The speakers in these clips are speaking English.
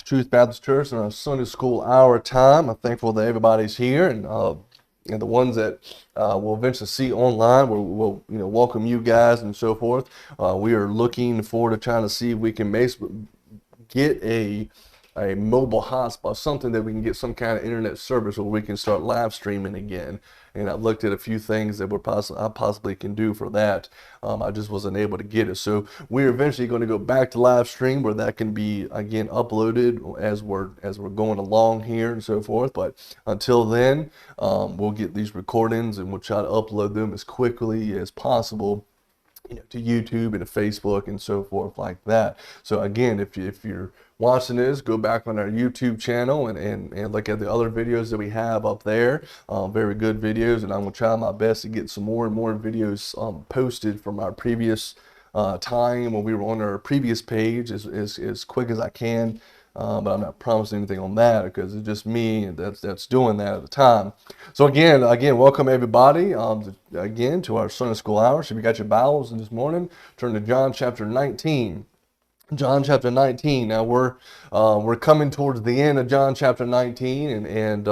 Truth Baptist Church in our Sunday school hour time. I'm thankful that everybody's here, and the ones that we'll eventually see online. We'll welcome you guys and so forth. We are looking forward to trying to see if we can get a mobile hotspot, something that we can get some kind of internet service where we can start live streaming again. And I've looked at a few things that I possibly can do for that. I just wasn't able to get it. So we're eventually going to go back to live stream where that can be again uploaded as we're going along here and so forth. But until then, we'll get these recordings and we'll try to upload them as quickly as possible, to YouTube and to Facebook and so forth like that. So again, if you're watching this, go back on our YouTube channel and look at the other videos that we have up there. Very good videos, and I'm going to try my best to get some more and more videos posted from our previous time when we were on our previous page as quick as I can. But I'm not promising anything on that because it's just me that's doing that at the time. So again, welcome everybody again to our Sunday School Hour. So if you got your Bibles this morning, turn to John chapter 19. John chapter 19. Now we're coming towards the end of John chapter 19, and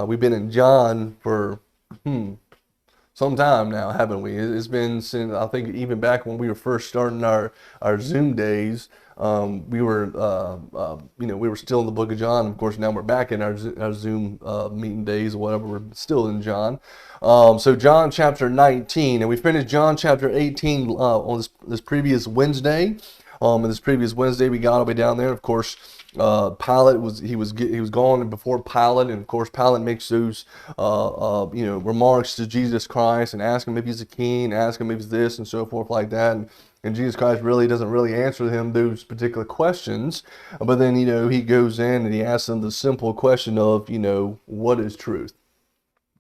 we've been in John for some time now, haven't we? It's been since, I think, even back when we were first starting our Zoom days. We were still in the book of John. Of course, now we're back in our Zoom meeting days or whatever. We're still in John. So John chapter 19, and we finished John chapter 18 on this previous Wednesday. And this previous Wednesday, we got all the way down there. Of course, Pilate was gone before Pilate, and of course Pilate makes those remarks to Jesus Christ and ask him if he's a king, ask him if he's this and so forth like that. And Jesus Christ doesn't really answer him those particular questions, but then he goes in and he asks him the simple question of what is truth,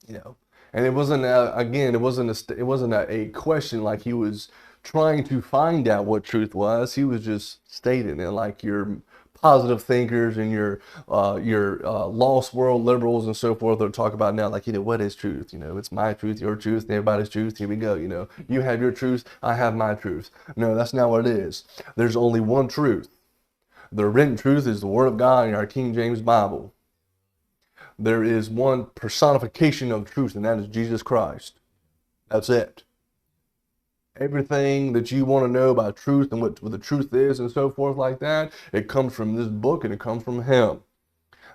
and it wasn't a question like he was trying to find out what truth was. He was just stating it like your positive thinkers and your lost world liberals and so forth that talk about now, like, what is truth? It's my truth, your truth, and everybody's truth. Here we go. You have your truth, I have my truth. No, that's not what it is. There's only one truth. The written truth is the Word of God in our King James Bible. There is one personification of truth, and that is Jesus Christ. That's it. Everything that you want to know about truth and what the truth is and so forth like that, it comes from this book and it comes from him.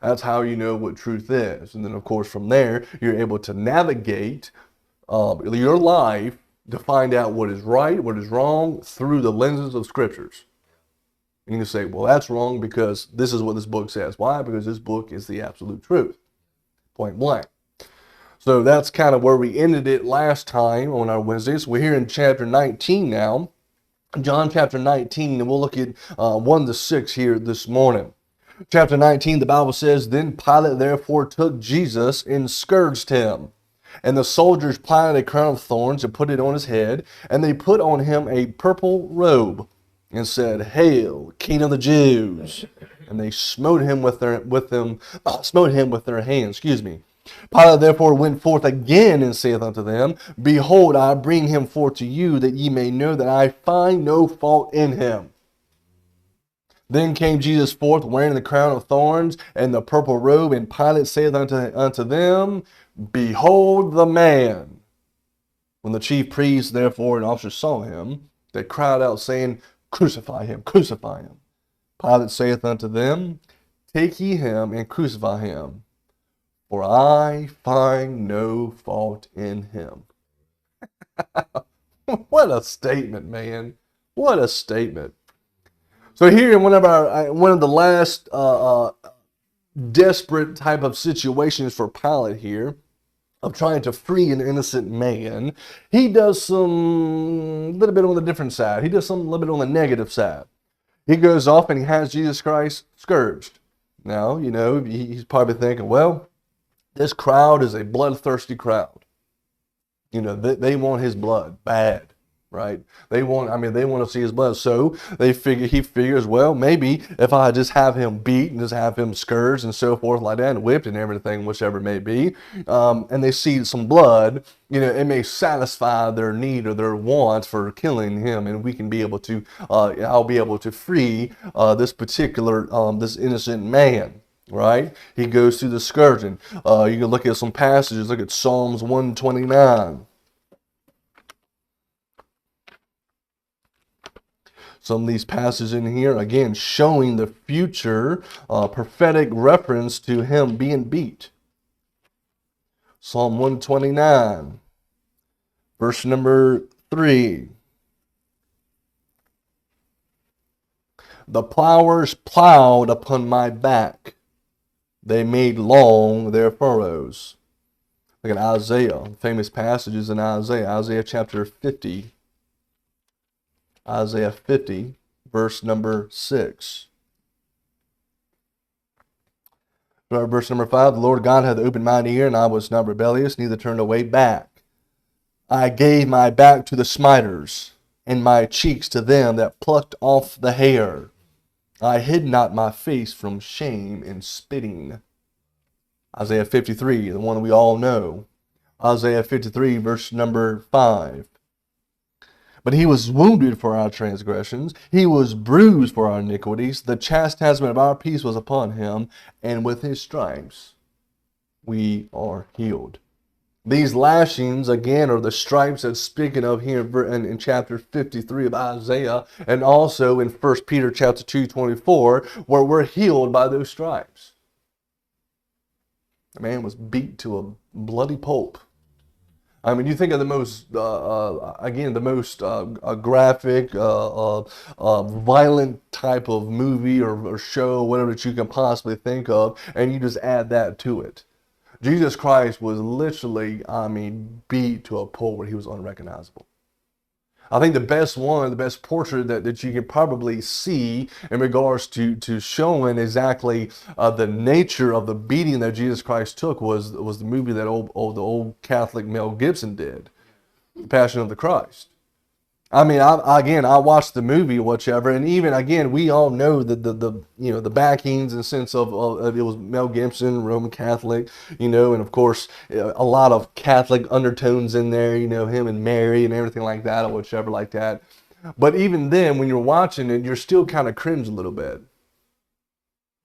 That's how you know what truth is. And then, of course, from there, you're able to navigate your life to find out what is right, what is wrong through the lenses of scriptures. And you can say, well, that's wrong because this is what this book says. Why? Because this book is the absolute truth. Point blank. So that's kind of where we ended it last time on our Wednesdays. We're here in chapter 19 now, John chapter 19, and we'll look at 1 to 6 here this morning. Chapter 19, the Bible says, Then Pilate therefore took Jesus and scourged him. And the soldiers plied a crown of thorns and put it on his head, and they put on him a purple robe and said, Hail, King of the Jews! And they smote him with their hands. Pilate therefore went forth again and saith unto them, Behold, I bring him forth to you, that ye may know that I find no fault in him. Then came Jesus forth, wearing the crown of thorns and the purple robe, and Pilate saith unto them, Behold the man. When the chief priests therefore and officers saw him, they cried out, saying, Crucify him, crucify him. Pilate saith unto them, Take ye him and crucify him, for I find no fault in him. What a statement, man. What a statement. So here in one of the last desperate type of situations for Pilate here, of trying to free an innocent man, he does some little bit on the different side. He does some little bit on the negative side. He goes off and he has Jesus Christ scourged. Now, he's probably thinking, well, this crowd is a bloodthirsty crowd. They want his blood bad. right? They want to see his blood. So he figures, well, maybe if I just have him beat and just have him scourged and so forth like that and whipped and everything, whichever it may be, and they see some blood, it may satisfy their need or their want for killing him, and we can be able to, I'll be able to free this particular, this innocent man. Right? He goes through the scourging. You can look at some passages. Look at Psalms 129. Some of these passages in here, again, showing the future prophetic reference to him being beat. Psalm 129, verse number 3. The plowers plowed upon my back. They made long their furrows. Look at Isaiah, famous passages in Isaiah chapter 50. Isaiah 50, verse number 6. Verse number 5, the Lord God hath opened mine ear, and I was not rebellious, neither turned away back. I gave my back to the smiters, and my cheeks to them that plucked off the hair. I hid not my face from shame and spitting. Isaiah 53, the one we all know. Isaiah 53, verse number 5. But he was wounded for our transgressions, he was bruised for our iniquities. The chastisement of our peace was upon him, and with his stripes we are healed. These lashings, again, are the stripes that's speaking of here in chapter 53 of Isaiah, and also in 1 Peter chapter 2:24, where we're healed by those stripes. The man was beat to a bloody pulp. I mean, you think of the most, graphic, violent type of movie or show, whatever that you can possibly think of, and you just add that to it. Jesus Christ was literally, beat to a point where he was unrecognizable. I think the best portrait that you can probably see in regards to showing exactly the nature of the beating that Jesus Christ took was the movie that the old Catholic Mel Gibson did, The Passion of the Christ. I watched the movie, whichever, and even again, we all know that the backings and sense of it was Mel Gibson, Roman Catholic, and of course a lot of Catholic undertones in there, him and Mary and everything like that, or whichever like that. But even then, when you're watching it, you're still kind of cringe a little bit,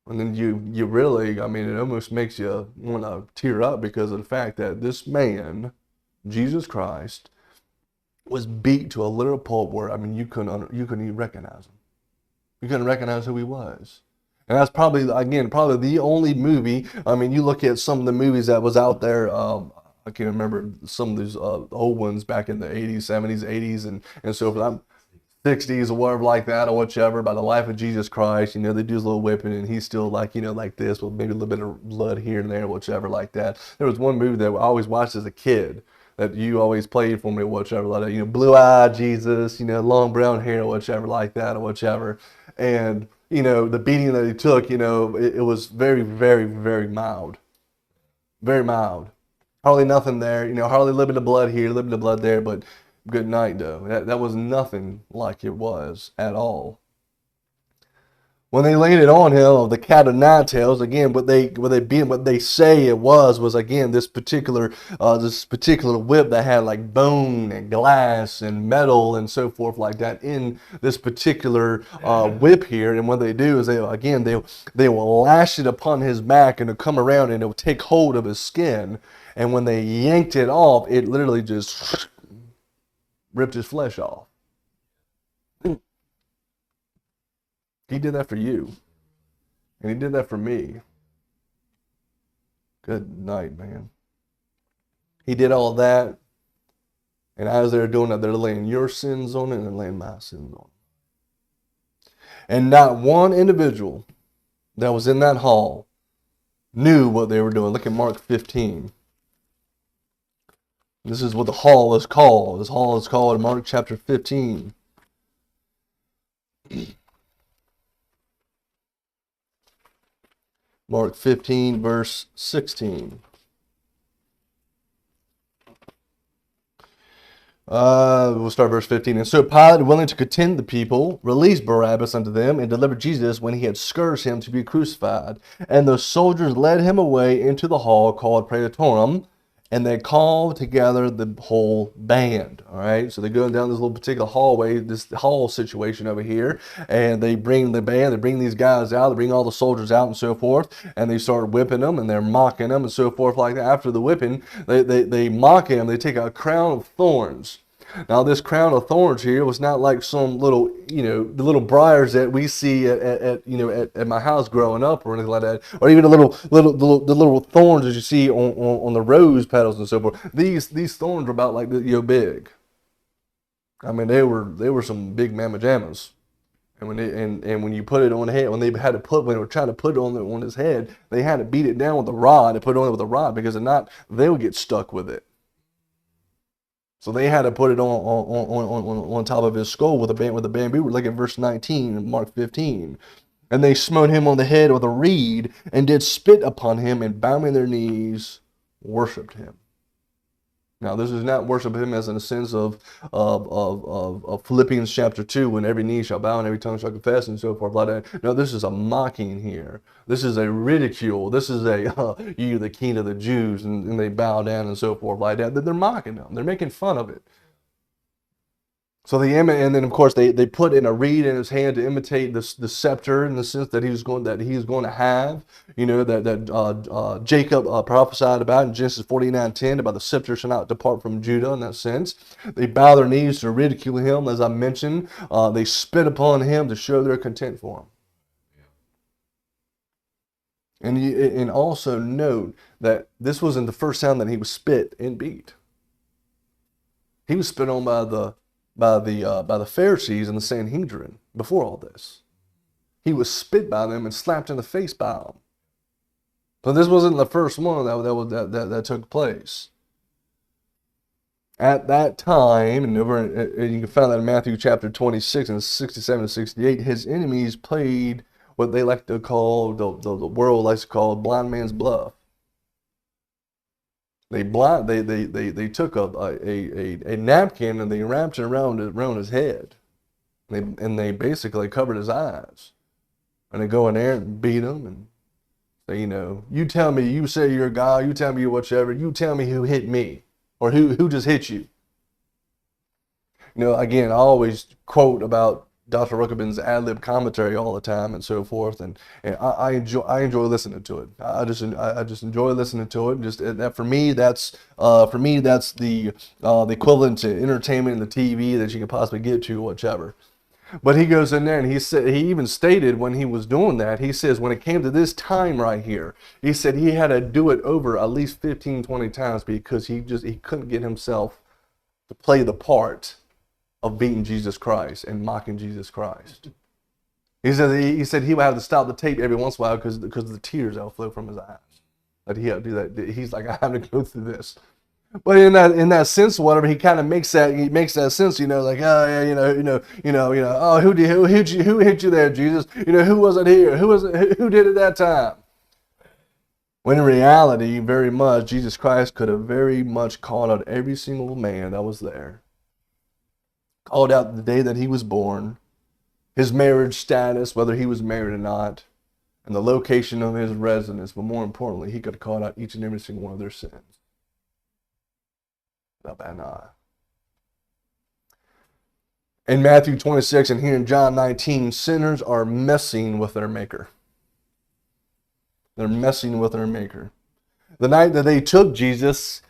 and then you really, it almost makes you want to tear up because of the fact that this man, Jesus Christ, was beat to a literal pulp where you couldn't even recognize him. You couldn't recognize who he was, and that's probably the only movie. You look at some of the movies that was out there. I can't remember some of these old ones back in the 80s, 70s, 80s, and so forth. 60s or whatever like that or whichever, by the life of Jesus Christ. They do his little whipping and he's still like this with maybe a little bit of blood here and there, whichever like that. There was one movie that I always watched as a kid that you always played for me or whichever like that. Blue-eyed Jesus, long brown hair or whichever like that or whichever. And, the beating that he took, it was very, very, very mild. Very mild. Hardly nothing there, hardly a little bit of blood here, a little bit of blood there, but good night, though. That was nothing like it was at all. When they laid it on him of the cat o' nine tails, again, what they say it was again this particular whip that had like bone and glass and metal and so forth like that in this particular whip here. And what they do is they will lash it upon his back and it'll come around and it'll take hold of his skin. And when they yanked it off, it literally just ripped his flesh off. He did that for you. And he did that for me. Good night, man. He did all that. And as they're doing that, they're laying your sins on it and they're laying my sins on it. And not one individual that was in that hall knew what they were doing. Look at Mark 15. This is what the hall is called. This hall is called in Mark chapter 15. Mark 15, verse 16. We'll start verse 15. And so Pilate, willing to content the people, released Barabbas unto them, and delivered Jesus when he had scourged him to be crucified. And the soldiers led him away into the hall called Praetorium, and they called together the whole band. All right, so they're going down this little particular hallway, this hall situation over here, and they bring the band, they bring these guys out, they bring all the soldiers out and so forth, and they start whipping them, and they're mocking them and so forth like that. After the whipping, they mock him, they take a crown of thorns. Now, this crown of thorns here was not like some little, the little briars that we see at my house growing up or anything like that, or even the little thorns that you see on the rose petals and so forth. These thorns were about like big. I mean, they were some big mamma jammas. And when you put it on the head, when they were trying to put it on his head, they had to beat it down with a rod and put it on it with a rod, because if not, they would get stuck with it. So they had to put it on top of his skull with a bamboo. Look at verse 19 in Mark 15. And they smote him on the head with a reed, and did spit upon him, and bowing their knees, worshipped him. Now, this is not worship him as in the sense of Philippians chapter 2, when every knee shall bow and every tongue shall confess and so forth like that. No, this is a mocking here. This is a ridicule. This is you the king of the Jews, and they bow down and so forth like that. They're mocking them. They're making fun of it. So and then of course they put in a reed in his hand to imitate the scepter, in the sense that he's going to have, that Jacob prophesied about in Genesis 49:10 about the scepter shall not depart from Judah, in that sense. They bow their knees to ridicule him, as I mentioned. They spit upon him to show their contempt for him. And also note that this wasn't the first time that he was spit and beat. He was spit on by the Pharisees and the Sanhedrin before all this. He was spit by them and slapped in the face by them. But this wasn't the first one that took place. At that time, and you can find that in Matthew chapter 26 and 67 and 68, his enemies played what they like to call, the world likes to call, blind man's bluff. They took a napkin and they wrapped it around his head, and they basically covered his eyes, and they go in there and beat him and say, you tell me, you say you're God, you tell me you're whatever, you tell me who hit me, or who just hit you. Again, I always quote about Dr. Ruckabin's ad-lib commentary all the time and so forth, and I enjoy listening to it. I just enjoy listening to it. Just that for me, that's the equivalent to entertainment in the TV that you could possibly get to, whichever. But he goes in there and he even stated when he was doing that, he says when it came to this time right here, he said he had to do it over at least 15, 20 times, because he couldn't get himself to play the part of beating Jesus Christ and mocking Jesus Christ. He said he would have to stop the tape every once in a while because the tears that would flow from his eyes. That he had to do that. He's like, I have to go through this. But in that sense, whatever, he kind of makes that sense, like, oh yeah, oh who hit you there, Jesus? Who was it here? Who did it that time? When in reality, very much, Jesus Christ could have very much called out every single man that was there. Called out the day that he was born, his marriage status, whether he was married or not, and the location of his residence. But more importantly, he could have called out each and every single one of their sins. Without batting an eye. In Matthew 26 and here in John 19, sinners are messing with their Maker. They're messing with their Maker. The night that they took Jesus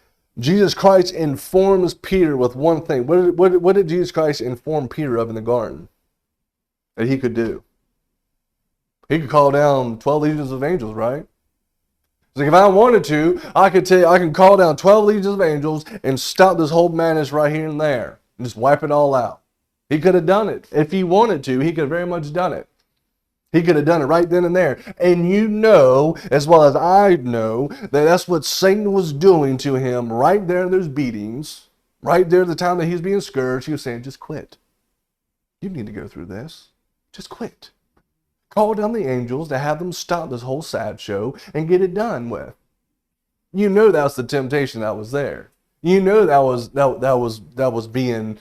Christ informs Peter with one thing. What did Jesus Christ inform Peter of in the garden that he could do? He could call down 12 legions of angels, right? He's like, if I wanted to, I can call down 12 legions of angels and stop this whole madness right here and there and just wipe it all out. He could have done it. If he wanted to, he could have very much done it. He could have done it right then and there. And as well as I know, that that's what Satan was doing to him right there in those beatings, right there at the time that he's being scourged. He was saying, just quit. You need to go through this. Just quit. Call down the angels to have them stop this whole sad show and get it done with. That's the temptation that was there. You know that was being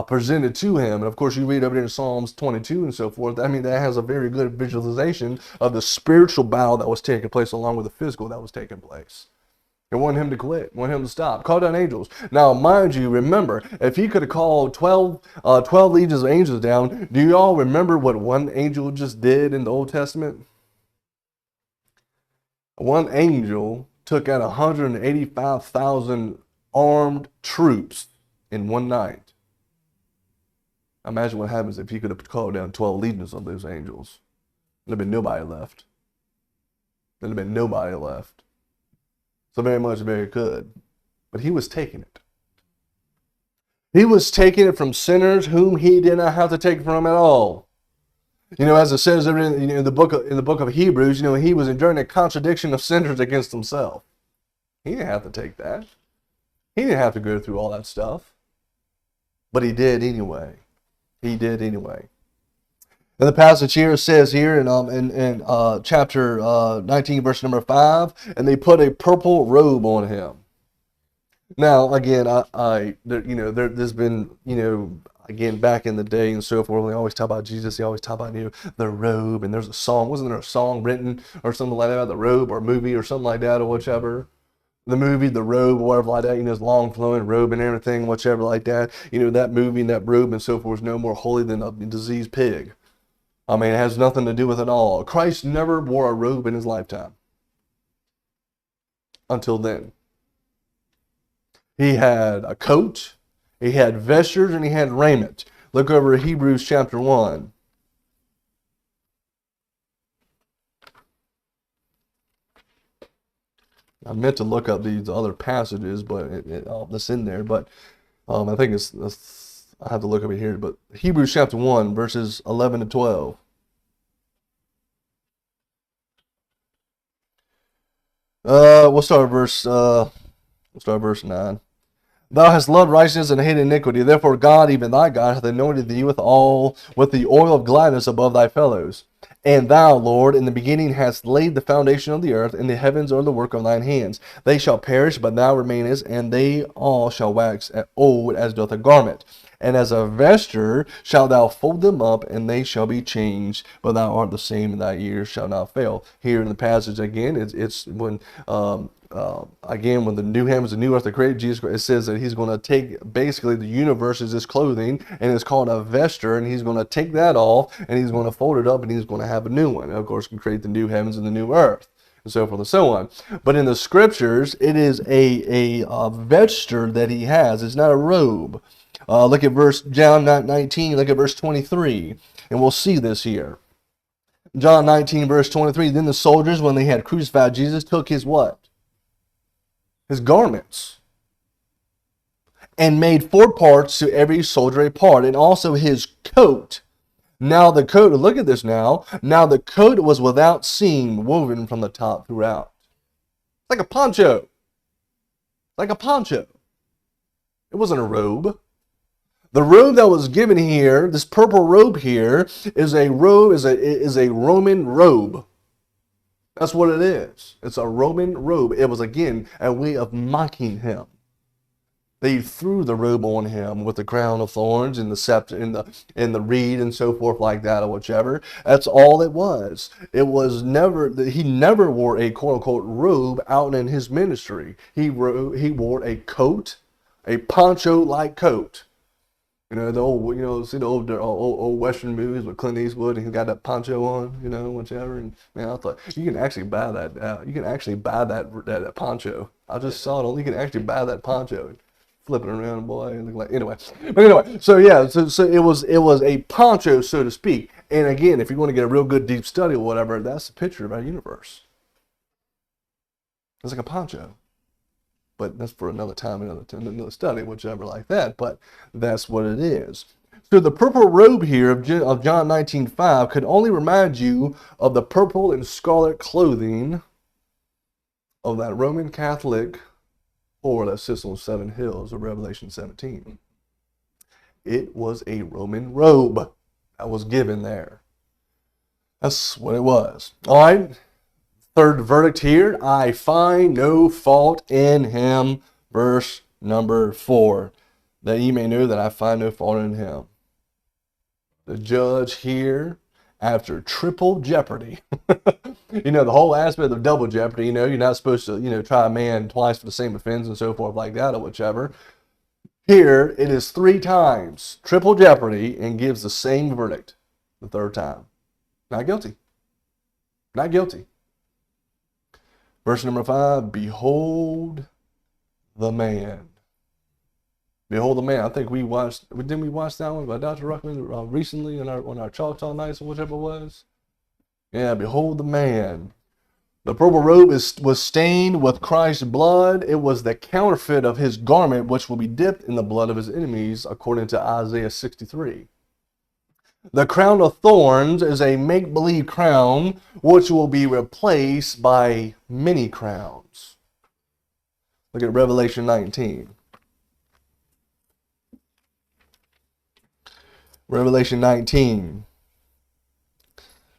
presented to him, and of course you read over there in Psalms 22 and so forth. I mean, that has a very good visualization of the spiritual battle that was taking place along with the physical that was taking place. They want him to quit, want him to stop. Call down angels. Now, mind you, remember, if he could have called 12 legions of angels down, do you all remember what one angel just did in the Old Testament? One angel took out 185,000 armed troops in one night. Imagine what happens if he could have called down 12 legions of those angels. There'd have been nobody left. There'd have been nobody left. So very good. But he was taking it. He was taking it from sinners whom he did not have to take from at all. You know, as it says in the book of Hebrews, you know, he was enduring a contradiction of sinners against himself. He didn't have to take that. He didn't have to go through all that stuff. But he did anyway. He did anyway. And the passage here says here in chapter 19, verse number 5, and they put a purple robe on him. Now, again, there's been, again, back in the day and so forth, they always talk about Jesus. They always talk about, the robe. And there's a song. Wasn't there a song written or something like that about the robe, or a movie or something like that, or whichever? The movie, The Robe, or whatever like that, his long flowing robe and everything, whichever like that. That movie and that robe and so forth is no more holy than a diseased pig. I mean, it has nothing to do with it all. Christ never wore a robe in his lifetime. Until then. He had a coat, he had vestures, and he had raiment. Look over at Hebrews chapter 1. I meant to look up these other passages, but all this in there. But I think I have to look over here. But Hebrews chapter 1, verses 11 to 12. We'll start verse 9. Thou hast loved righteousness and hated iniquity. Therefore God, even thy God, hath anointed thee with the oil of gladness above thy fellows. And thou, Lord, in the beginning hast laid the foundation of the earth, and the heavens are the work of thine hands. They shall perish, but thou remainest, and they all shall wax old as doth a garment. And as a vesture shalt thou fold them up, and they shall be changed, but thou art the same, and thy years shall not fail. Here in the passage again, it's when when the new heavens and new earth are created, Jesus Christ, it says that he's going to take basically the universe as his clothing, and it's called a vesture, and he's going to take that off, and he's going to fold it up, and he's going to have a new one. And of course, can create the new heavens and the new earth, and so forth and so on. But in the scriptures, it is a vesture that he has. It's not a robe. Look at John 19, look at verse 23, and we'll see this here. John 19, verse 23, then the soldiers, when they had crucified Jesus, took his what? His garments, and made 4 parts, to every soldier a part, and also his coat. Now the coat, look at this now, the coat was without seam, woven from the top throughout. Like a poncho. Like a poncho. It wasn't a robe. The robe that was given here, this purple robe here, is a Roman robe. That's what it is. It's a Roman robe. It was, again, a way of mocking him. They threw the robe on him with the crown of thorns and the scepter and the reed and so forth like that, or whichever. That's all it was. He never wore a quote unquote robe out in his ministry. He wore a coat, a poncho like coat. The old, see the old Western movies with Clint Eastwood, and he got that poncho on, whichever. And man, I thought you can actually buy that. You can actually buy that poncho. I just saw it. You can actually buy that poncho and flip it around, boy. And look like anyway. But anyway, so yeah, so it was a poncho, so to speak. And again, if you want to get a real good deep study or whatever, that's a picture of our universe. It's like a poncho. But that's for another time, another study, whichever like that. But that's what it is. So the purple robe here of John 19:5 could only remind you of the purple and scarlet clothing of that Roman Catholic whore that sits on 7 hills of Revelation 17. It was a Roman robe that was given there. That's what it was. All right. Third verdict here, I find no fault in him, verse Number 4, that ye may know that I find no fault in him. The judge here, after triple jeopardy, the whole aspect of double jeopardy, you're not supposed to, try a man twice for the same offense and so forth like that or whichever. Here, it is 3 times triple jeopardy and gives the same verdict the 3rd time. Not guilty. Not guilty. Verse number 5, behold the man. Behold the man. I think didn't we watch that one by Dr. Ruckman recently on our Choctaw nights or whatever it was? Yeah, behold the man. The purple robe was stained with Christ's blood. It was the counterfeit of his garment, which will be dipped in the blood of his enemies, according to Isaiah 63. The crown of thorns is a make-believe crown, which will be replaced by many crowns. Look at Revelation 19. Revelation 19.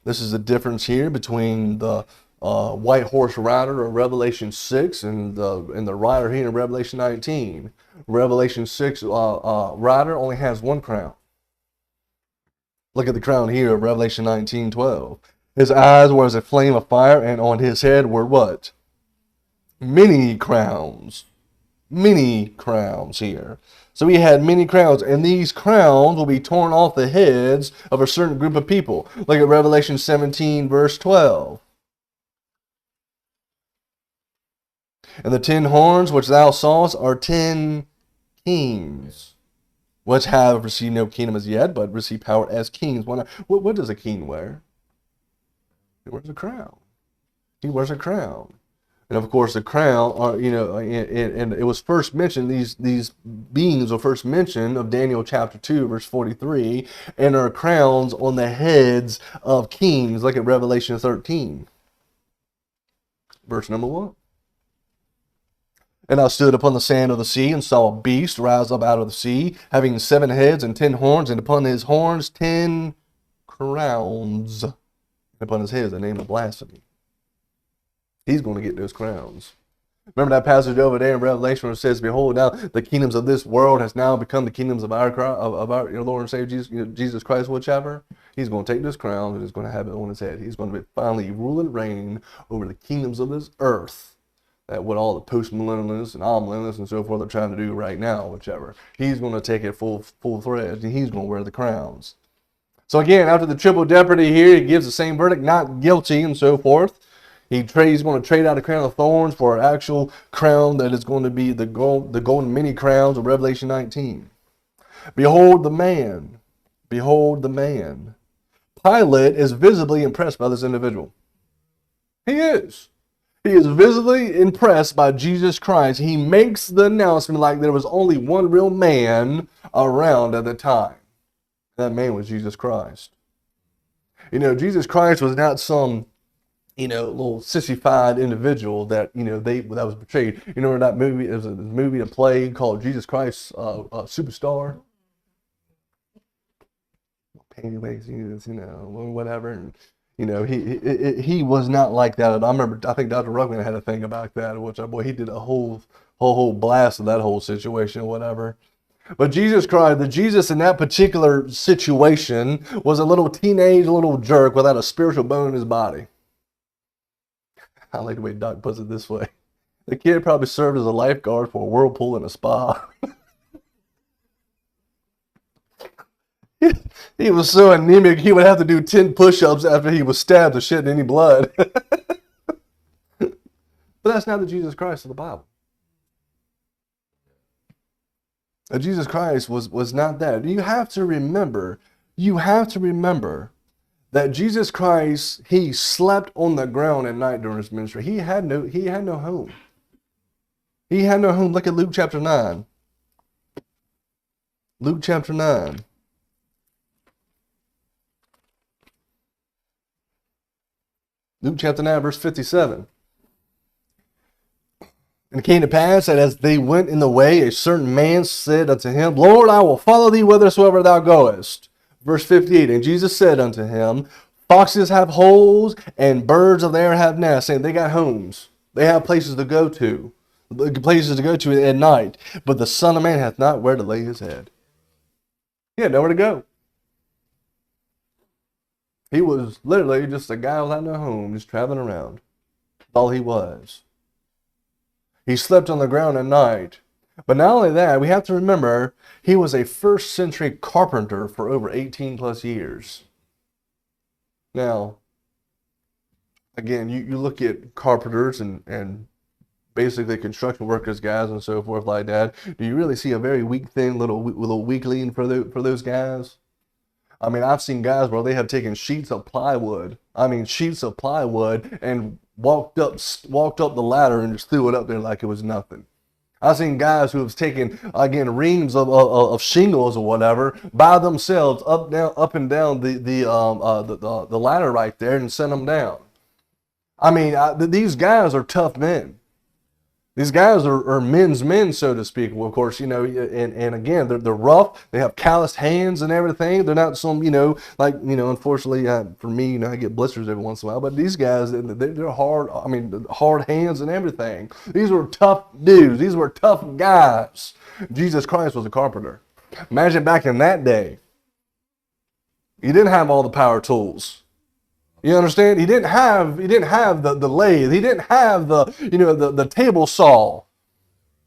This is the difference here between the white horse rider in Revelation 6 and the rider here in Revelation 19. Revelation 6 rider only has 1 crown. Look at the crown here of Revelation 19:12. His eyes were as a flame of fire, and on his head were what? Many crowns. Many crowns here. So he had many crowns, and these crowns will be torn off the heads of a certain group of people. Look at Revelation 17, verse 12. And the 10 horns which thou sawest are 10 kings, which have received no kingdom as yet, but receive power as kings. What does a king wear? He wears a crown. He wears a crown. And of course, the crown, and it was first mentioned, these beings were first mentioned of Daniel chapter 2, verse 43, and are crowns on the heads of kings. Look at Revelation 13, verse number 1. And I stood upon the sand of the sea, and saw a beast rise up out of the sea, having 7 heads and 10 horns, and upon his horns 10 crowns. And upon his heads the name of blasphemy. He's going to get those crowns. Remember that passage over there in Revelation where it says, behold, now the kingdoms of this world has now become the kingdoms of our Lord and Savior Jesus Christ, whichever. He's going to take this crown and he's going to have it on his head. He's going to be finally rule and reign over the kingdoms of this earth. That what all the post-millennialists and all-millennialists and so forth are trying to do right now, whichever. He's going to take it full-fledged, and he's going to wear the crowns. So again, after the triple jeopardy here, he gives the same verdict, not guilty and so forth. He's going to trade out a crown of thorns for an actual crown that is going to be the golden many crowns of Revelation 19. Behold the man. Behold the man. Pilate is visibly impressed by this individual. He is. He is visibly impressed by Jesus Christ. He makes the announcement like there was only one real man around at the time. That man was Jesus Christ. Jesus Christ was not some little sissified individual that, that was portrayed. That movie, there was a movie, a play called Jesus Christ Superstar. Anyways, whatever. And, he was not like that. I think Dr. Ruckman had a thing about that, which, he did a whole blast of that whole situation or whatever. But Jesus Christ, the Jesus in that particular situation was a little jerk without a spiritual bone in his body. I like the way Doc puts it this way. The kid probably served as a lifeguard for a whirlpool in a spa. He was so anemic, he would have to do 10 push-ups after he was stabbed to shed any blood. But that's not the Jesus Christ of the Bible. Jesus Christ was not that. You have to remember that Jesus Christ, he slept on the ground at night during his ministry. He had no home. He had no home. Look at Luke chapter 9. Luke chapter 9. Luke chapter 9, verse 57. And it came to pass that as they went in the way, a certain man said unto him, Lord, I will follow thee whithersoever thou goest. Verse 58, and Jesus said unto him, foxes have holes, and birds of the air have nests. Saying they got homes. They have places to go to. places to go to at night, but the Son of Man hath not where to lay his head. He had nowhere to go. He was literally just a guy without no home, just traveling around. That's all he was. He slept on the ground at night. But not only that, we have to remember he was a first century carpenter for over 18 plus years. Now, again, you look at carpenters and basically construction workers, guys, and so forth like that. Do you really see a very weak thing, little weakling for those guys? I mean, I've seen guys where they have taken sheets of plywood. And walked up the ladder and just threw it up there like it was nothing. I've seen guys who have taken, again, reams of shingles or whatever by themselves up and down the ladder right there and sent them down. I mean, these guys are tough men. These guys are men's men, so to speak. Well, of course, and again, they're rough. They have calloused hands and everything. They're not some, unfortunately for me, I get blisters every once in a while. But these guys, they're hard. I mean, hard hands and everything. These were tough dudes. These were tough guys. Jesus Christ was a carpenter. Imagine back in that day. He didn't have all the power tools. You understand? He didn't have the lathe. He didn't have the table saw.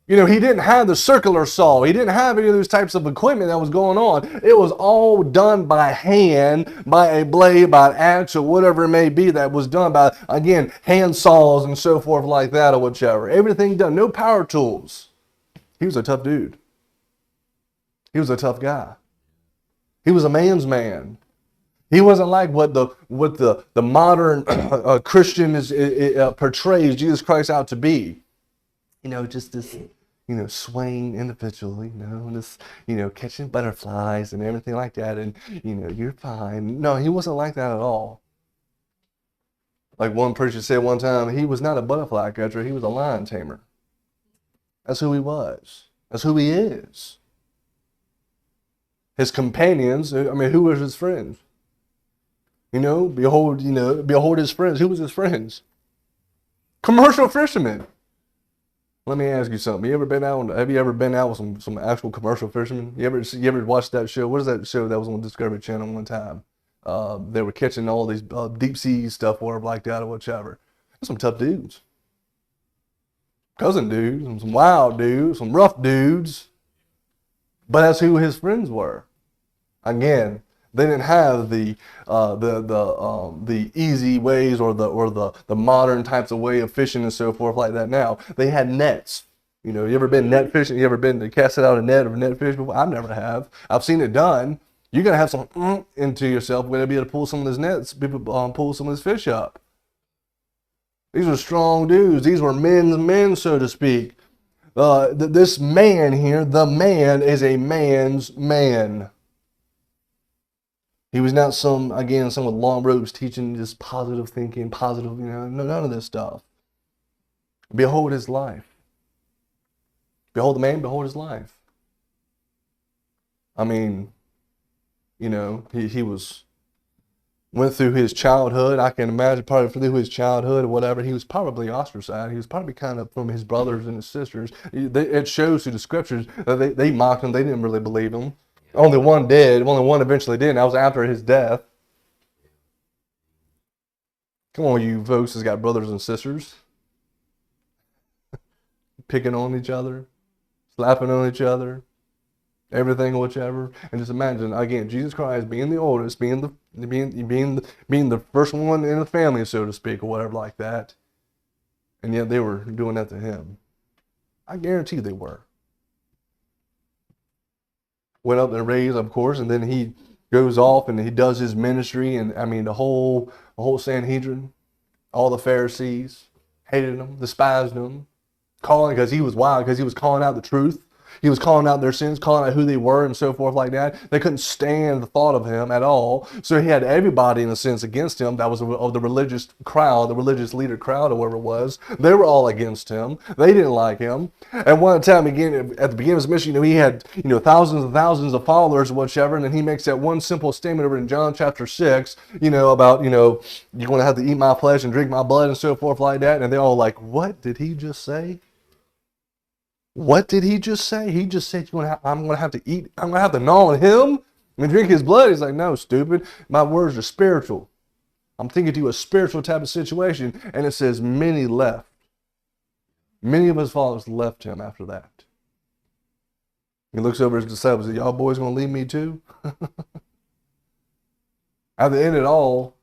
He didn't have the circular saw. He didn't have any of those types of equipment that was going on. It was all done by hand, by a blade, by an axe, or whatever it may be that was done by, again, hand saws and so forth like that or whichever. Everything done. No power tools. He was a tough dude. He was a tough guy. He was a man's man. He wasn't like what the modern Christian portrays Jesus Christ out to be. Just this, swaying individual, this, catching butterflies and everything like that. And, you're fine. No, he wasn't like that at all. Like one preacher said one time, he was not a butterfly catcher. He was a lion tamer. That's who he was. That's who he is. His companions, who was his friends? Behold his friends. Who was his friends? Commercial fishermen. Let me ask you something. Have you ever been out with some actual commercial fishermen? You ever watched that show? What is that show that was on Discovery Channel one time? They were catching all these deep sea stuff or like that or whichever. There's some tough dudes. Cousin dudes, some wild dudes, some rough dudes. But that's who his friends were. Again, they didn't have the easy ways or the modern types of way of fishing and so forth like that. Now they had nets. You ever been net fishing? You ever been to cast it out a net or net fish before? I never have. I've seen it done. You're gonna have some into yourself. We're gonna be able to pull some of those nets, pull some of this fish up. These were strong dudes. These were men's men, so to speak. This man here, the man, is a man's man. He was not some with long robes teaching just positive thinking, positive, none of this stuff. Behold his life. Behold the man, behold his life. He went through his childhood. I can imagine probably through his childhood or whatever. He was probably ostracized. He was probably kind of from his brothers and his sisters. It shows through the scriptures that they mocked him. They didn't really believe him. Only one did. Only one eventually did, and that was after his death. Come on, you folks that's got brothers and sisters. Picking on each other. Slapping on each other. Everything, whichever. And just imagine, again, Jesus Christ being the oldest, being the first one in the family, so to speak, or whatever like that. And yet they were doing that to him. I guarantee they were. Went up and raised, of course, and then he goes off and he does his ministry, and the whole Sanhedrin, all the Pharisees hated him, despised him, because he was wild, because he was calling out the truth. He was calling out their sins, calling out who they were and so forth like that. They couldn't stand the thought of him at all. So he had everybody, in a sense, against him. That was of the religious crowd, the religious leader crowd, or whatever it was. They were all against him. They didn't like him. And one time, again, at the beginning of his mission, he had thousands and thousands of followers or whatever. And then he makes that one simple statement over in John chapter 6, about, you're going to have to eat my flesh and drink my blood and so forth like that. And they're all like, what did he just say? What did he just say? He just said, I'm going to have to eat, I'm going to have to gnaw on him and drink his blood. He's like, no, stupid. My words are spiritual. I'm thinking to you a spiritual type of situation. And it says many left. Many of his followers left him after that. He looks over his disciples and says, y'all boys going to leave me too? At the end of it all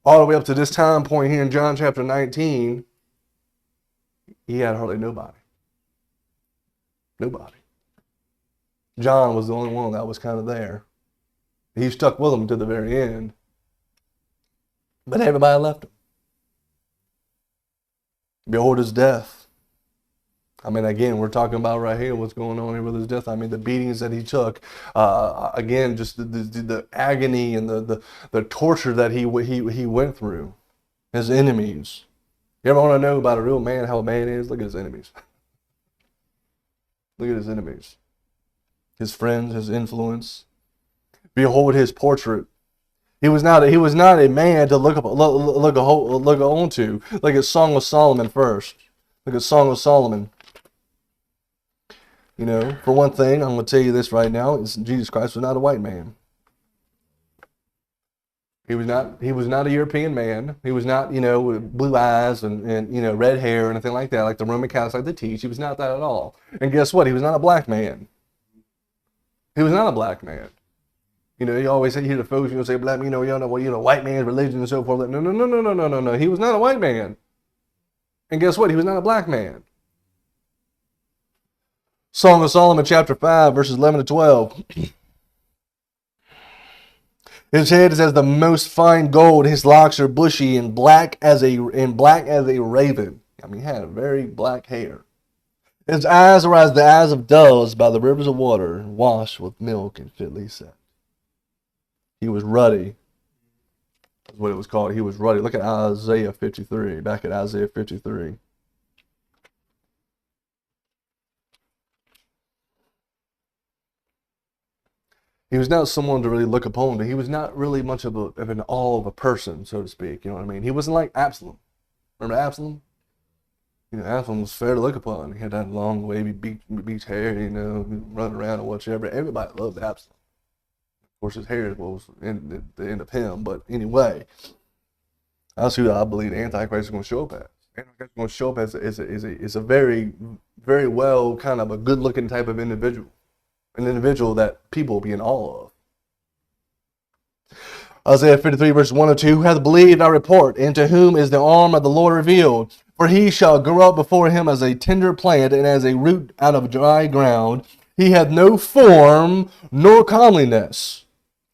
the way up to this time point here in John chapter 19, he had hardly nobody. Nobody. John was the only one that was kind of there. He stuck with them to the very end. But everybody left him. Behold his death. I mean, again, we're talking about right here what's going on here with his death. I mean, the beatings that he took. Again, just the agony and the torture that he went through. His enemies. You ever want to know about a real man, how a man is? Look at his enemies. Look at his enemies. His friends, his influence. Behold his portrait. He was not a man to look on to. Look at Song of Solomon first. Look at Song of Solomon. You know, for one thing, I'm going to tell you this right now, is Jesus Christ was not a white man. He was not a European man. He was not, with blue eyes and red hair or anything like that, like the Roman Catholics like to teach. He was not that at all. And guess what? He was not a black man. He was not a black man. You always hear the folks, say black, white man's religion and so forth. No. He was not a white man. And guess what? He was not a black man. Song of Solomon chapter 5, verses 11 to 12. His head is as the most fine gold. His locks are bushy and black as a raven. I mean, he had very black hair. His eyes are as the eyes of doves by the rivers of water, washed with milk and fitly set. He was ruddy. That's what it was called. He was ruddy. Look at Isaiah 53. Back at Isaiah 53. He was not someone to really look upon. He was not really much of an awe of a person, so to speak. You know what I mean? He wasn't like Absalom. Remember Absalom? Absalom was fair to look upon. He had that long, wavy beach hair, running around or whatever. Everybody loved Absalom. Of course, his hair was the end of him. But anyway, that's who I believe the Antichrist is going to show up as. Antichrist is going to show up as a very, very well kind of a good-looking type of individual. An individual that people will be in awe of. Isaiah 53 verse 1 and 2, who hath believed our report, and to whom is the arm of the Lord revealed? For he shall grow up before him as a tender plant, and as a root out of dry ground. He hath no form nor comeliness.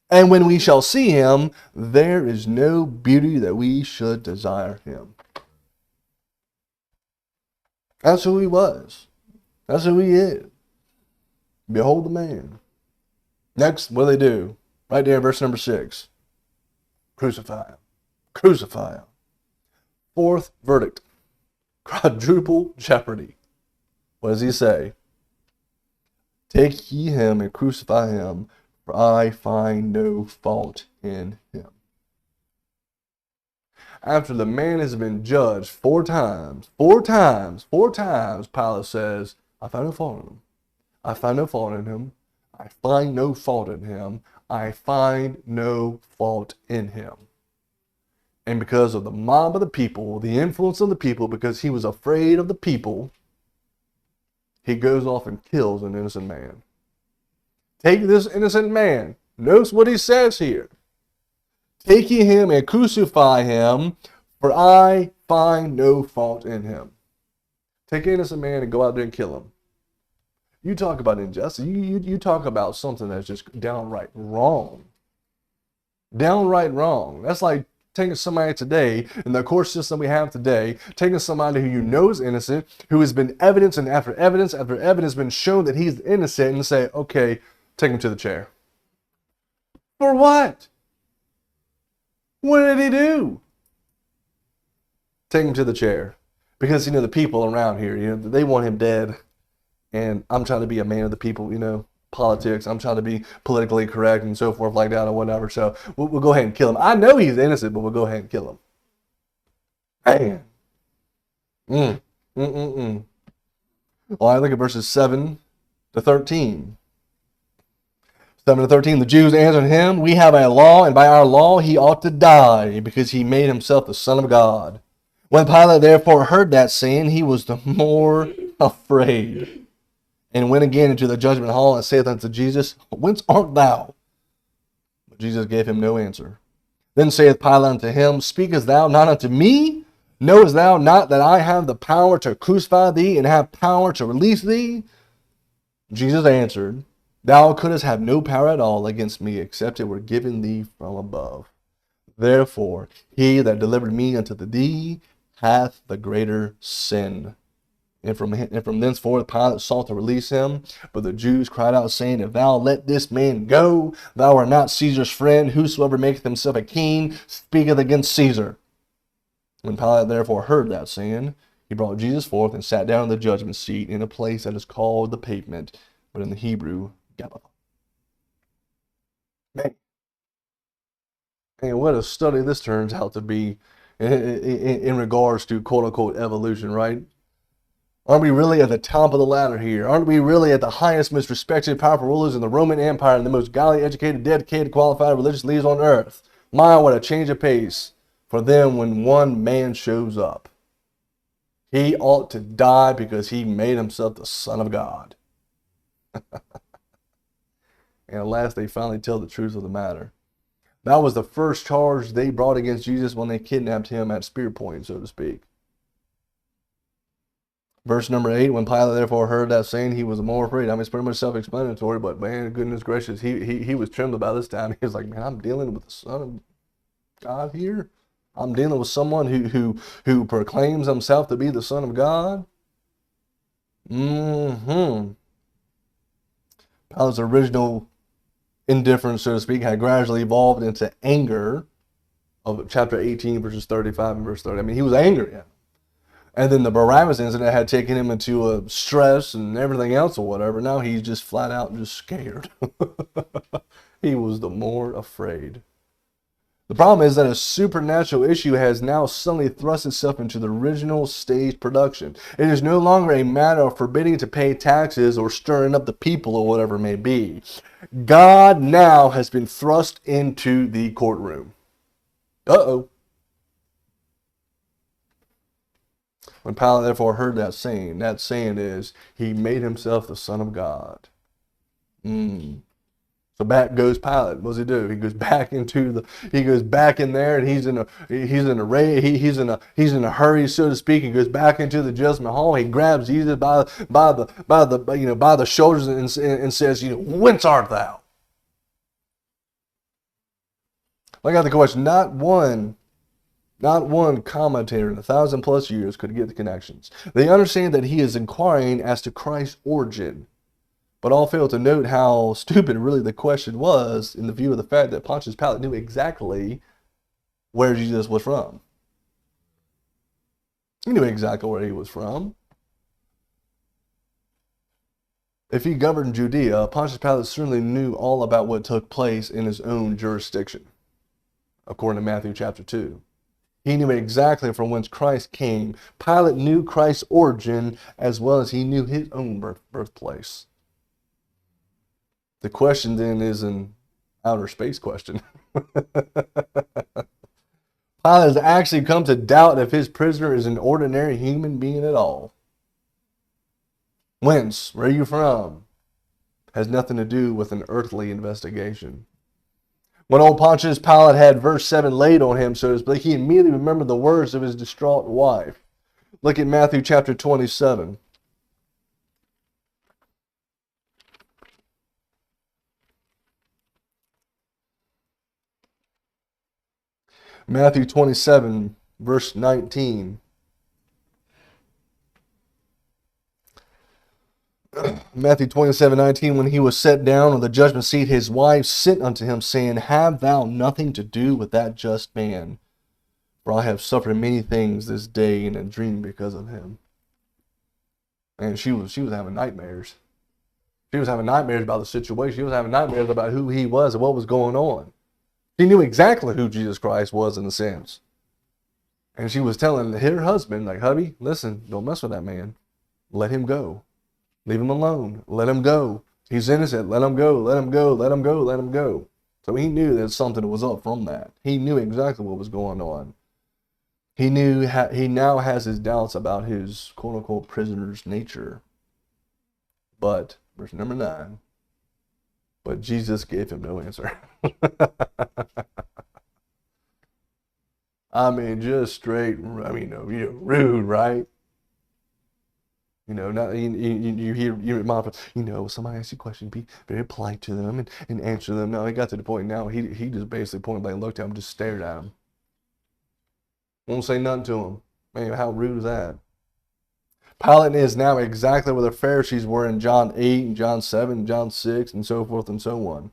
And when we shall see him, there is no beauty that we should desire him. That's who he was. That's who he is. Behold the man. Next, what do they do? Right there, verse number 6. Crucify him. Crucify him. Fourth verdict. Quadruple jeopardy. What does he say? Take ye him and crucify him, for I find no fault in him. After the man has been judged four times, Pilate says, I find no fault in him. I find no fault in him. I find no fault in him. I find no fault in him. And because of the mob of the people, the influence of the people, because he was afraid of the people, he goes off and kills an innocent man. Take this innocent man. Notice what he says here. Take ye him and crucify him, for I find no fault in him. Take an innocent man and go out there and kill him. You talk about injustice. You talk about something that's just downright wrong. Downright wrong. That's like taking somebody today, in the court system we have today, taking somebody who you know is innocent, who has been evidence and after evidence been shown that he's innocent, and say, okay, take him to the chair. For what? What did he do? Take him to the chair. Because, the people around here, they want him dead. And I'm trying to be a man of the people, politics. I'm trying to be politically correct and so forth like that or whatever. So we'll go ahead and kill him. I know he's innocent, but we'll go ahead and kill him. Man. All right, look at verses 7 to 13. 7 to 13, the Jews answered him, we have a law, and by our law he ought to die, because he made himself the Son of God. When Pilate therefore heard that saying, he was the more afraid, and went again into the judgment hall, and saith unto Jesus, whence art thou? But Jesus gave him no answer. Then saith Pilate unto him, speakest thou not unto me? Knowest thou not that I have the power to crucify thee, and have power to release thee? Jesus answered, thou couldst have no power at all against me, except it were given thee from above. Therefore, he that delivered me unto thee hath the greater sin. And from thenceforth Pilate sought to release him, but the Jews cried out, saying, if thou let this man go, thou art not Caesar's friend. Whosoever maketh himself a king speaketh against Caesar. When Pilate therefore heard that saying, he brought Jesus forth and sat down in the judgment seat in a place that is called the pavement, but in the Hebrew, Gabbatha. Man, what a study this turns out to be in regards to quote-unquote evolution, right? Aren't we really at the top of the ladder here? Aren't we really at the highest, most respected, powerful rulers in the Roman Empire and the most godly, educated, dedicated, qualified religious leaders on earth? My, what a change of pace for them when one man shows up. He ought to die because he made himself the Son of God. And at last they finally tell the truth of the matter. That was the first charge they brought against Jesus when they kidnapped him at spear point, so to speak. Verse number 8, when Pilate therefore heard that saying, he was more afraid. I mean, it's pretty much self-explanatory, but man, goodness gracious, he was trembled by this time. He was like, man, I'm dealing with the Son of God here. I'm dealing with someone who proclaims himself to be the Son of God. Pilate's original indifference, so to speak, had gradually evolved into anger of chapter 18, verses 35 and verse 30. I mean, he was angry. And then the Barabbas incident had taken him into a stress and everything else or whatever. Now he's just flat out just scared. He was the more afraid. The problem is that a supernatural issue has now suddenly thrust itself into the original stage production. It is no longer a matter of forbidding to pay taxes or stirring up the people or whatever it may be. God now has been thrust into the courtroom. Uh-oh. When Pilate therefore heard that saying is, he made himself the Son of God. So back goes Pilate. What does he do? He goes back in there, and he's in a hurry, so to speak. He goes back into the judgment hall. He grabs Jesus by the shoulders and says, whence art thou? I got the question. Not one commentator in 1,000+ years could get the connections. They understand that he is inquiring as to Christ's origin, but all fail to note how stupid really the question was in the view of the fact that Pontius Pilate knew exactly where Jesus was from. He knew exactly where he was from. If he governed Judea, Pontius Pilate certainly knew all about what took place in his own jurisdiction, according to Matthew chapter 2. He knew exactly from whence Christ came. Pilate knew Christ's origin as well as he knew his own birthplace. The question then is an outer space question. Pilate has actually come to doubt if his prisoner is an ordinary human being at all. Whence? Where are you from? Has nothing to do with an earthly investigation. When old Pontius Pilate had verse 7 laid on him, so to speak, he immediately remembered the words of his distraught wife. Look at Matthew chapter 27. Matthew 27, verse 19. Matthew 27:19, when he was set down on the judgment seat, his wife sent unto him, saying, have thou nothing to do with that just man? For I have suffered many things this day in a dream because of him. And she was having nightmares. She was having nightmares about the situation. She was having nightmares about who he was and what was going on. She knew exactly who Jesus Christ was in a sense. And she was telling her husband, like, hubby, listen, don't mess with that man. Let him go. Leave him alone. Let him go. He's innocent. Let him go. Let him go. Let him go. Let him go. So he knew that something was up from that. He knew exactly what was going on. He knew he now has his doubts about his quote unquote prisoner's nature. But, verse number 9, but Jesus gave him no answer. I mean, just straight, rude, right? Not you hear your mom, somebody asks you a question, be very polite to them and answer them. No, he got to the point now, he just basically point blank looked at him, just stared at him. Won't say nothing to him. Man, how rude is that? Pilate is now exactly where the Pharisees were in John 8 and John 7 and John 6 and so forth and so on.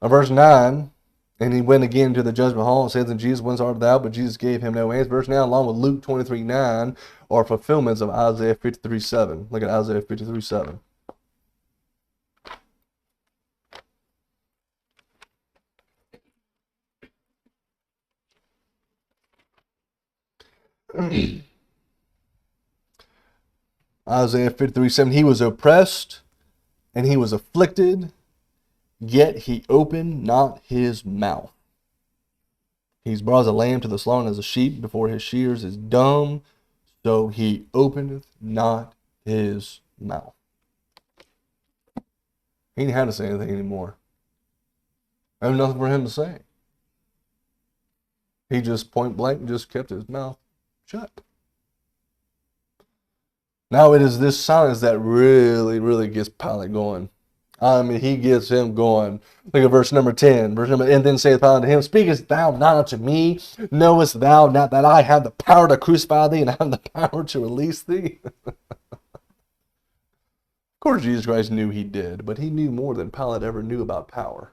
Verse 9, and he went again to the judgment hall and said to Jesus, whence art thou? But Jesus gave him no answer. Verse 9, along with Luke 23:9, are fulfillments of Isaiah 53:7. Look at Isaiah 53:7. Isaiah 53:7, he was oppressed and he was afflicted, yet he opened not his mouth. He's brought as a lamb to the slaughter, as a sheep before his shears is dumb, so he openeth not his mouth. He didn't have to say anything anymore. There was nothing for him to say. He just point blank just kept his mouth shut. Now it is this silence that really, really gets Pilate going. I mean, he gets him going. Look at verse number 10. And then saith Pilate unto him, speakest thou not unto me? Knowest thou not that I have the power to crucify thee and I have the power to release thee? Of course, Jesus Christ knew he did, but he knew more than Pilate ever knew about power.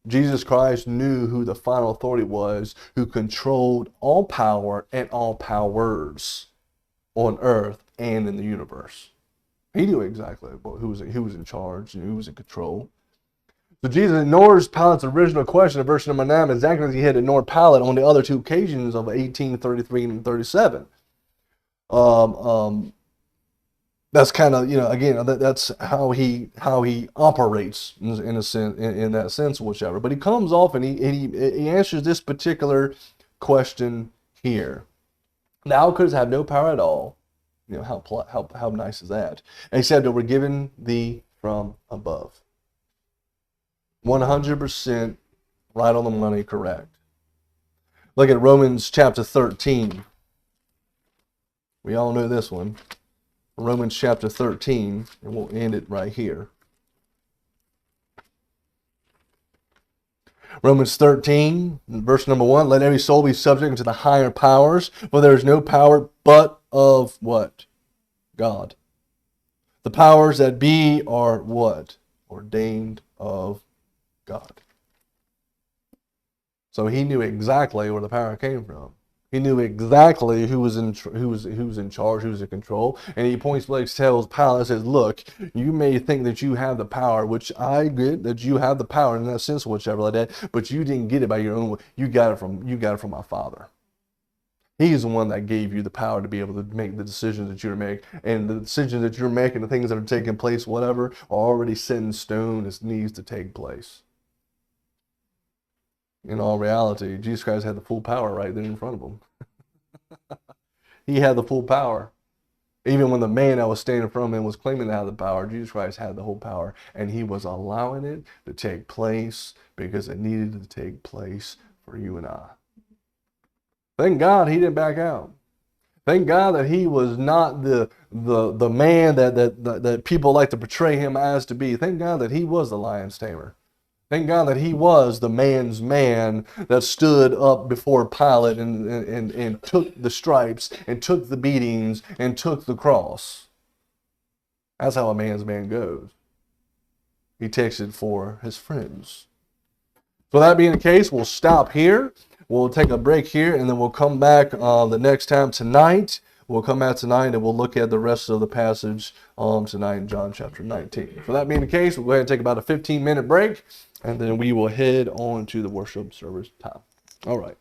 Jesus Christ knew who the final authority was, who controlled all power and all powers on earth and in the universe. He knew exactly who was in charge and who was in control. So Jesus ignores Pilate's original question in verse number 9, exactly as he had ignored Pilate on the other two occasions of 18, 33, and 37. That's kind of, again, that's how he operates in a sense, in that sense, whichever. But he comes off and he answers this particular question here. Thou couldst have no power at all. How nice is that? Except that we're given thee from above. 100% right on the money, correct. Look at Romans chapter 13. We all know this one. Romans chapter 13, and we'll end it right here. Romans 13, verse number 1, let every soul be subject unto the higher powers, for there is no power but of what? God. The powers that be are what? Ordained of God. So he knew exactly where the power came from. He knew exactly who was in charge, who was in control, and he points blank tells Pilate, says, "Look, you may think that you have the power, which I get that you have the power in that sense, whichever like that, but you didn't get it by your own way. You got it from my Father. He's the one that gave you the power to be able to make the decisions that you're making, and the decisions that you're making, the things that are taking place, whatever, are already set in stone. It needs to take place." In all reality, Jesus Christ had the full power right there in front of him. He had the full power. Even when the man that was standing in front of him was claiming to have the power, Jesus Christ had the whole power, and he was allowing it to take place because it needed to take place for you and I. Thank God he didn't back out. Thank God that he was not the man that people like to portray him as to be. Thank God that he was the lion's tamer. Thank God that he was the man's man that stood up before Pilate and took the stripes and took the beatings and took the cross. That's how a man's man goes. He takes it for his friends. So that being the case, we'll stop here. We'll take a break here, and then we'll come back the next time tonight. We'll come out tonight, and we'll look at the rest of the passage tonight in John chapter 19. So that being the case, we'll go ahead and take about a 15-minute break, and then we will head on to the worship service time. All right.